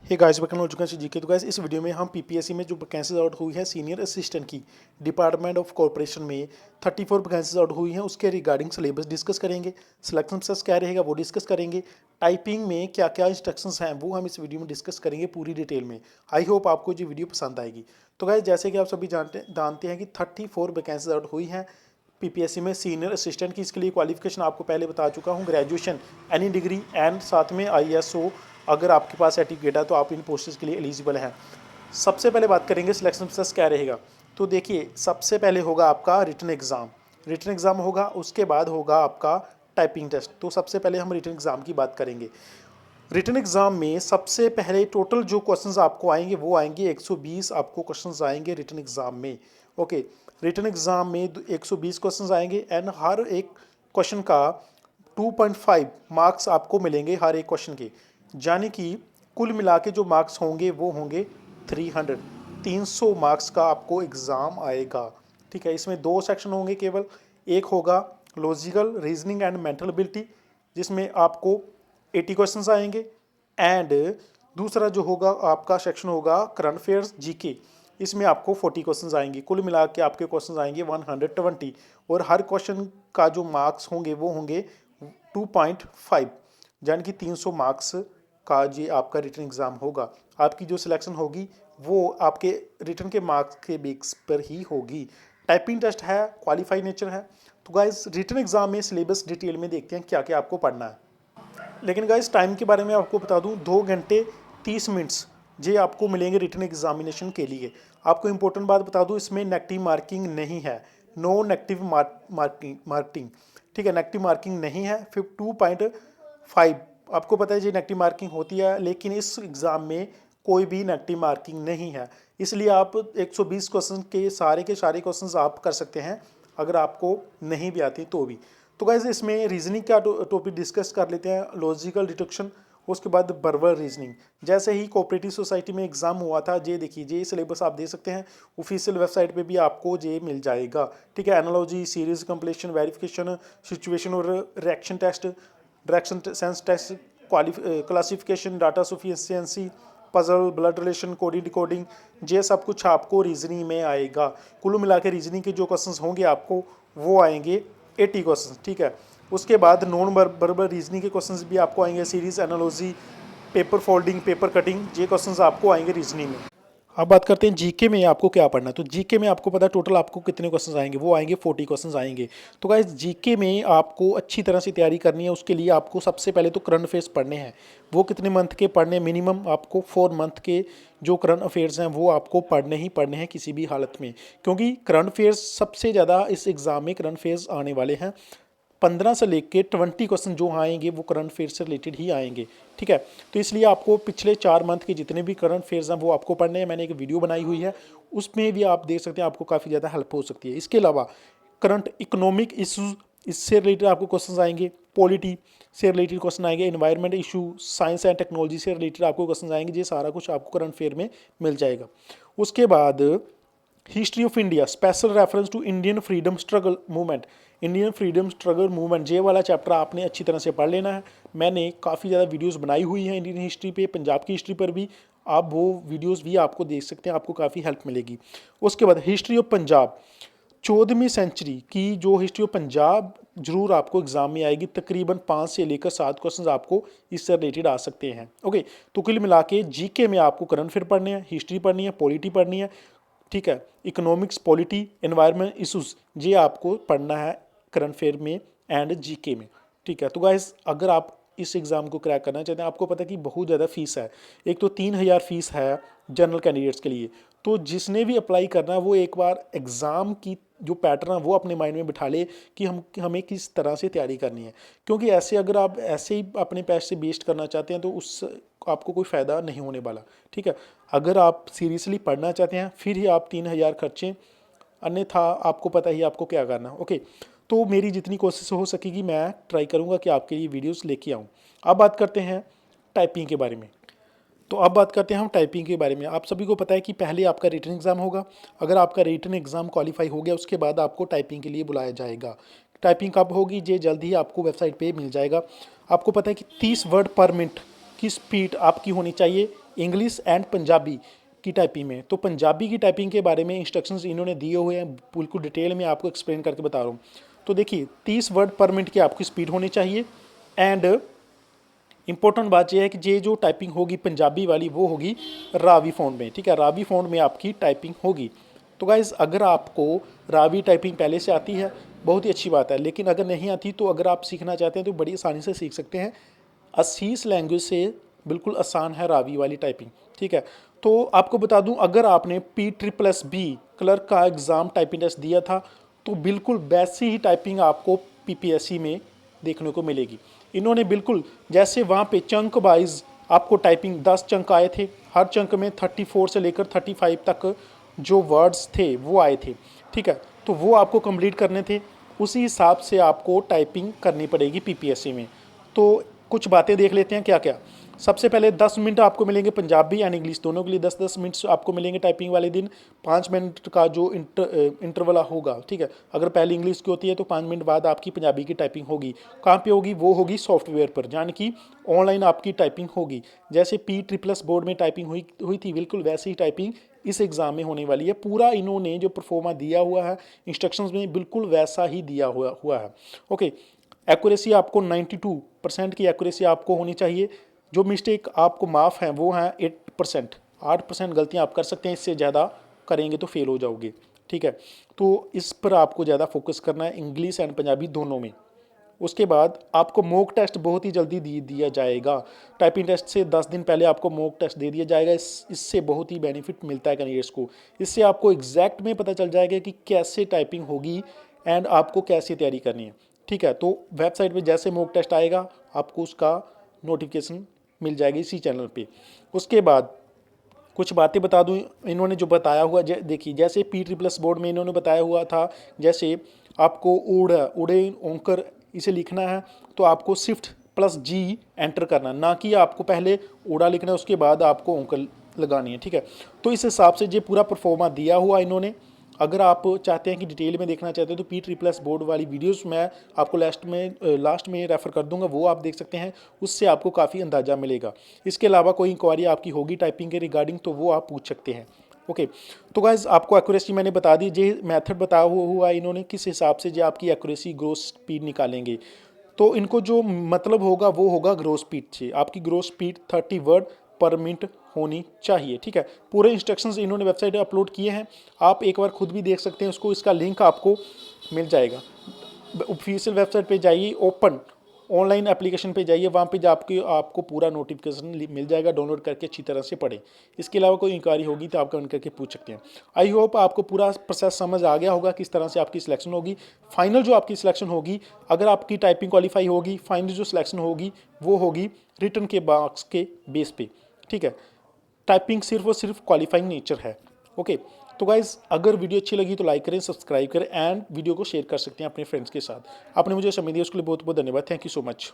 Hey guys welcome हो चुका है जीके। तो गाइस इस वीडियो में हम पीपीएससी में जो वैकेंसीज आउट हुई है सीनियर असिस्टेंट की डिपार्टमेंट ऑफ कॉर्पोरेशन में 34 वैकेंसीज आउट हुई हैं, उसके रिगार्डिंग सिलेबस डिस्कस करेंगे, सिलेक्शन प्रोसेस क्या रहेगा वो डिस्कस करेंगे, टाइपिंग में क्या क्या इंस्ट्रक्शंस हैं वो हम इस वीडियो में डिस्कस करेंगे पूरी डिटेल में। आई होप आपको ये वीडियो पसंद आएगी। तो गाइस जैसे कि आप सभी जानते हैं कि 34 वैकेंसीज आउट हुई हैं पीपीएससी में सीनियर असिस्टेंट की। इसके लिए क्वालिफिकेशन आपको पहले बता चुका हूँ, ग्रेजुएशन एनी डिग्री एंड साथ में आईएसओ अगर आपके पास सर्टिफिकेट है तो आप इन पोस्ट्स के लिए एलिजिबल हैं। सबसे पहले बात करेंगे सिलेक्शन प्रोसेस क्या रहेगा। तो देखिए सबसे पहले होगा आपका रिटन एग्ज़ाम होगा, उसके बाद होगा आपका टाइपिंग टेस्ट। तो सबसे पहले हम रिटन एग्ज़ाम की बात करेंगे। रिटन एग्ज़ाम में सबसे पहले टोटल जो क्वेश्चंस आपको आएंगे वो आएंगे 120 आपको क्वेश्चंस आएंगे रिटन एग्ज़ाम में। ओके, रिटन एग्ज़ाम में 120 क्वेश्चंस आएंगे एंड हर एक क्वेश्चन का 2.5 मार्क्स आपको मिलेंगे हर एक क्वेश्चन के, यानी कि कुल मिला के जो मार्क्स होंगे वो होंगे 300 मार्क्स का आपको एग्ज़ाम आएगा। ठीक है, इसमें दो सेक्शन होंगे केवल। एक होगा logical reasoning and mental ability जिसमें आपको 80 क्वेश्चंस आएंगे एंड दूसरा जो होगा आपका सेक्शन होगा करंट अफेयर्स जीके, इसमें आपको 40 क्वेश्चंस आएंगे। कुल मिला के आपके क्वेश्चंस आएंगे 120 और हर क्वेश्चन का जो मार्क्स होंगे वो होंगे 2.5, यानी कि 300 मार्क्स का ये आपका रिटन एग्ज़ाम होगा। आपकी जो सिलेक्शन होगी वो आपके रिटन के मार्क्स के बेस पर ही होगी। टाइपिंग टेस्ट है, क्वालिफाई नेचर है। तो गाइज रिटन एग्ज़ाम में सिलेबस डिटेल में देखते हैं क्या क्या आपको पढ़ना है। लेकिन गाइस टाइम के बारे में आपको बता दूं, 2 घंटे 30 मिनट्स ये आपको मिलेंगे रिटन एग्जामिनेशन के लिए। आपको इंपॉर्टेंट बात बता दूं, इसमें नेगेटिव मार्किंग नहीं है, नो नेगेटिव मार्किंग। ठीक है, नेगेटिव मार्किंग नहीं है। फिर 2.5 आपको पता है जी नेगेटिव मार्किंग होती है, लेकिन इस एग्ज़ाम में कोई भी नेगेटिव मार्किंग नहीं है। इसलिए आप 120 क्वेश्चन के सारे क्वेश्चंस आप कर सकते हैं अगर आपको नहीं भी आती तो भी। तो गाइस इसमें रीजनिंग का टॉपिक डिस्कस कर लेते हैं, लॉजिकल डिडक्शन, उसके बाद वर्बल रीजनिंग। जैसे ही कोऑपरेटिव सोसाइटी में एग्जाम हुआ था, ये देखिए ये सिलेबस आप देख सकते हैं, ऑफिशियल वेबसाइट पे भी आपको ये मिल जाएगा। ठीक है, analogy, series completion, verification, situation और reaction test, direction sense test, classification, data sufficiency, puzzle, blood relation, coding decoding, ये सब कुछ आपको रीजनिंग में आएगा। कुल मिला के रीजनिंग के जो क्वेश्चंस होंगे आपको वो आएंगे 80 क्वेश्चन। ठीक है, उसके बाद नॉन वर्बल रीजनिंग के क्वेश्चंस भी आपको आएंगे, series analogy, paper folding, paper cutting, ये क्वेश्चंस आपको आएंगे रीजनिंग में। अब बात करते हैं जीके में आपको क्या पढ़ना है। तो जीके में आपको पता है टोटल आपको कितने क्वेश्चंस आएंगे, वो आएंगे 40 क्वेश्चंस आएंगे। तो गाइस जीके में आपको अच्छी तरह से तैयारी करनी है। उसके लिए आपको सबसे पहले तो करंट अफेयर्स पढ़ने हैं। वो कितने मंथ के पढ़ने हैं, मिनिमम आपको 4 मंथ के जो करंट अफेयर्स हैं वो आपको पढ़ने ही पढ़ने हैं किसी भी हालत में, क्योंकि करंट अफेयर्स सबसे ज़्यादा इस एग्ज़ाम में करंट अफेयर्स आने वाले हैं। 15 से लेके 20 क्वेश्चन जो आएंगे वो करंट अफेयर से रिलेटेड ही आएंगे। ठीक है, तो इसलिए आपको पिछले 4 मंथ के जितने भी करंट अफेयर्स हैं वो आपको पढ़ने हैं। मैंने एक वीडियो बनाई हुई है, उसमें भी आप देख सकते हैं, आपको काफ़ी ज़्यादा हेल्प हो सकती है। इसके अलावा करंट इकोनॉमिक इशूज़, इससे रिलेटेड आपको क्वेश्चन आएंगे, पॉलिटी से रिलेटेड क्वेश्चन आएंगे, environment issue, science and technology से रिलेटेड आपको क्वेश्चन आएंगे। ये सारा कुछ आपको करंट अफेयर में मिल जाएगा। उसके बाद history of India, special reference to Indian freedom struggle movement, Indian freedom struggle movement, ये वाला चैप्टर आपने अच्छी तरह से पढ़ लेना है। मैंने काफ़ी ज़्यादा वीडियोस बनाई हुई हैं इंडियन हिस्ट्री पे, पंजाब की हिस्ट्री पर भी, आप वो वीडियोस भी आपको देख सकते हैं, आपको काफ़ी हेल्प मिलेगी। उसके बाद हिस्ट्री ऑफ पंजाब, 14वीं सेंचुरी की जो हिस्ट्री ऑफ पंजाब जरूर आपको एग्जाम में आएगी। तकरीबन 5 से लेकर 7 क्वेश्चन आपको इससे रिलेटेड आ सकते हैं। ओके, तो कुल मिला के जीके में आपको करंट अफेयर पढ़ने हैं, हिस्ट्री पढ़नी है, पॉलिटी पढ़नी है। ठीक है, इकोनॉमिक्स, पॉलिटी, एनवायरनमेंट इशूज़, ये आपको पढ़ना है करंट अफेयर में एंड जीके में। ठीक है, तो गाइस अगर आप इस एग्ज़ाम को क्रैक करना चाहते हैं, आपको पता है कि बहुत ज़्यादा फीस है। एक तो 3000 फीस है जनरल कैंडिडेट्स के लिए। तो जिसने भी अप्लाई करना है वो एक बार एग्ज़ाम की जो पैटर्न है वो अपने माइंड में बिठा ले कि हमें किस तरह से तैयारी करनी है, क्योंकि ऐसे अगर आप ऐसे ही अपने पैसे वेस्ट करना चाहते हैं तो उस आपको कोई फ़ायदा नहीं होने वाला। ठीक है, अगर आप सीरियसली पढ़ना चाहते हैं फिर ही आप 3000 खर्चें, अन्यथा आपको पता ही आपको क्या करना। ओके, तो मेरी जितनी कोशिश हो सकेगी मैं ट्राई करूँगा कि आपके लिए वीडियोस लेके आऊँ। अब बात करते हैं टाइपिंग के बारे में। तो अब बात करते हैं हम टाइपिंग के बारे में। आप सभी को पता है कि पहले आपका रिटन एग्ज़ाम होगा। अगर आपका रिटन एग्ज़ाम क्वालिफाई हो गया उसके बाद आपको टाइपिंग के लिए बुलाया जाएगा। टाइपिंग कब होगी ये जल्द ही आपको वेबसाइट पे मिल जाएगा। आपको पता है कि 30 वर्ड पर मिनट की स्पीड आपकी होनी चाहिए इंग्लिश एंड पंजाबी की टाइपिंग में। तो पंजाबी की टाइपिंग के बारे में इंस्ट्रक्शंस इन्होंने दिए हुए हैं, बिल्कुल डिटेल में आपको एक्सप्लेन करके बता रहा हूँ। तो देखिए 30 वर्ड पर मिनट की आपकी स्पीड होनी चाहिए। एंड इंपॉर्टेंट बात यह है कि ये जो टाइपिंग होगी पंजाबी वाली वो होगी रावी फ़ॉन्ट में, ठीक है, रावी फ़ॉन्ट में आपकी टाइपिंग होगी। तो गाइज़ अगर आपको रावी टाइपिंग पहले से आती है बहुत ही अच्छी बात है, लेकिन अगर नहीं आती तो अगर आप सीखना चाहते हैं तो बड़ी आसानी से सीख सकते हैं। असीस लैंग्वेज से बिल्कुल आसान है रावी वाली टाइपिंग, ठीक है। तो आपको बता दूं, अगर आपने P++B क्लर्क का एग्ज़ाम टाइपिंग टेस्ट दिया था तो बिल्कुल वैसी ही टाइपिंग आपको PPSC में देखने को मिलेगी। इन्होंने बिल्कुल जैसे वहाँ पे चंक वाइज आपको टाइपिंग 10 चंक आए थे, हर चंक में 34 से लेकर 35 तक जो वर्ड्स थे वो आए थे, ठीक है। तो वो आपको कंप्लीट करने थे, उसी हिसाब से आपको टाइपिंग करनी पड़ेगी PPSC में। तो कुछ बातें देख लेते हैं क्या क्या। सबसे पहले 10 मिनट आपको मिलेंगे पंजाबी एंड इंग्लिश दोनों के लिए, 10-10 मिनट आपको मिलेंगे टाइपिंग वाले दिन। 5 मिनट का जो इंटरवल होगा, ठीक है। अगर पहले इंग्लिश की होती है तो 5 मिनट बाद आपकी पंजाबी की टाइपिंग होगी। कहाँ पे होगी? वो होगी सॉफ्टवेयर पर, यानी कि ऑनलाइन आपकी टाइपिंग होगी। जैसे P++ बोर्ड में टाइपिंग हुई थी, बिल्कुल वैसे ही टाइपिंग इस एग्ज़ाम में होने वाली है। पूरा इन्होंने जो परफॉर्मा दिया हुआ है इंस्ट्रक्शंस में बिल्कुल वैसा ही दिया हुआ है। ओके, एक्यूरेसी आपको 92% की एक्यूरेसी आपको होनी चाहिए। जो मिस्टेक आपको माफ़ हैं वो हैं 8%। 8% गलतियाँ आप कर सकते हैं, इससे ज़्यादा करेंगे तो फेल हो जाओगे, ठीक है। तो इस पर आपको ज़्यादा फोकस करना है, इंग्लिश एंड पंजाबी दोनों में। उसके बाद आपको मॉक टेस्ट बहुत ही जल्दी दिया जाएगा। टाइपिंग टेस्ट से 10 दिन पहले आपको मॉक टेस्ट दे दिया जाएगा। इससे बहुत ही बेनिफिट मिलता है कैंडिडेट्स को। इससे आपको एग्जैक्ट में पता चल जाएगा कि कैसे टाइपिंग होगी एंड आपको कैसे तैयारी करनी है, ठीक है। तो वेबसाइट पे जैसे मॉक टेस्ट आएगा आपको उसका नोटिफिकेशन मिल जाएगी इसी चैनल पे। उसके बाद कुछ बातें बता दूं, इन्होंने जो बताया हुआ देखिए, जैसे P++ बोर्ड में इन्होंने बताया हुआ था, जैसे आपको उड़े ओंकर इसे लिखना है तो आपको Shift+G एंटर करना, ना कि आपको पहले उड़ा लिखना है उसके बाद आपको ओंकर लगानी है, ठीक है। तो इस हिसाब से ये पूरा परफॉर्मा दिया हुआ इन्होंने। अगर आप चाहते हैं कि डिटेल में देखना चाहते हैं तो P++ बोर्ड वाली वीडियोस मैं आपको लास्ट में रेफ़र कर दूंगा, वो आप देख सकते हैं, उससे आपको काफ़ी अंदाज़ा मिलेगा। इसके अलावा कोई इंक्वायरी आपकी होगी टाइपिंग के रिगार्डिंग तो वो आप पूछ सकते हैं। ओके, तो गाइज आपको एक्यूरेसी मैंने बता दी, ये मेथड बताया हुआ इन्होंने किस हिसाब से जो आपकी एक्यूरेसी ग्रोथ स्पीड निकालेंगे। तो इनको जो मतलब होगा वो होगा ग्रोथ स्पीड से, आपकी ग्रोथ स्पीड 30 वर्ड पर मिनट होनी चाहिए, ठीक है। पूरे इंस्ट्रक्शंस इन्होंने वेबसाइट पे अपलोड किए हैं, आप एक बार खुद भी देख सकते हैं उसको, इसका लिंक आपको मिल जाएगा। ऑफिशियल वेबसाइट पे जाइए, ओपन ऑनलाइन एप्लीकेशन पे जाइए, वहाँ पे आपको पूरा नोटिफिकेशन मिल जाएगा, डाउनलोड करके अच्छी तरह से पढ़ें। इसके अलावा कोई इंक्वायरी होगी तो आप कमेंट करके पूछ सकते हैं। आई होप आपको पूरा प्रोसेस समझ आ गया होगा किस तरह से आपकी सिलेक्शन होगी। फाइनल जो आपकी सिलेक्शन होगी, अगर आपकी टाइपिंग क्वालिफाई होगी, फाइनल जो सिलेक्शन होगी वो होगी रिटर्न के मार्क्स के बेस पे, ठीक है। टाइपिंग सिर्फ और सिर्फ क्वालिफाइंग नेचर है। ओके, तो गाइज अगर वीडियो अच्छी लगी तो लाइक करें, सब्सक्राइब करें एंड वीडियो को शेयर कर सकते हैं अपने फ्रेंड्स के साथ। आपने मुझे समय दिया उसके लिए बहुत बहुत धन्यवाद। Thank you so much.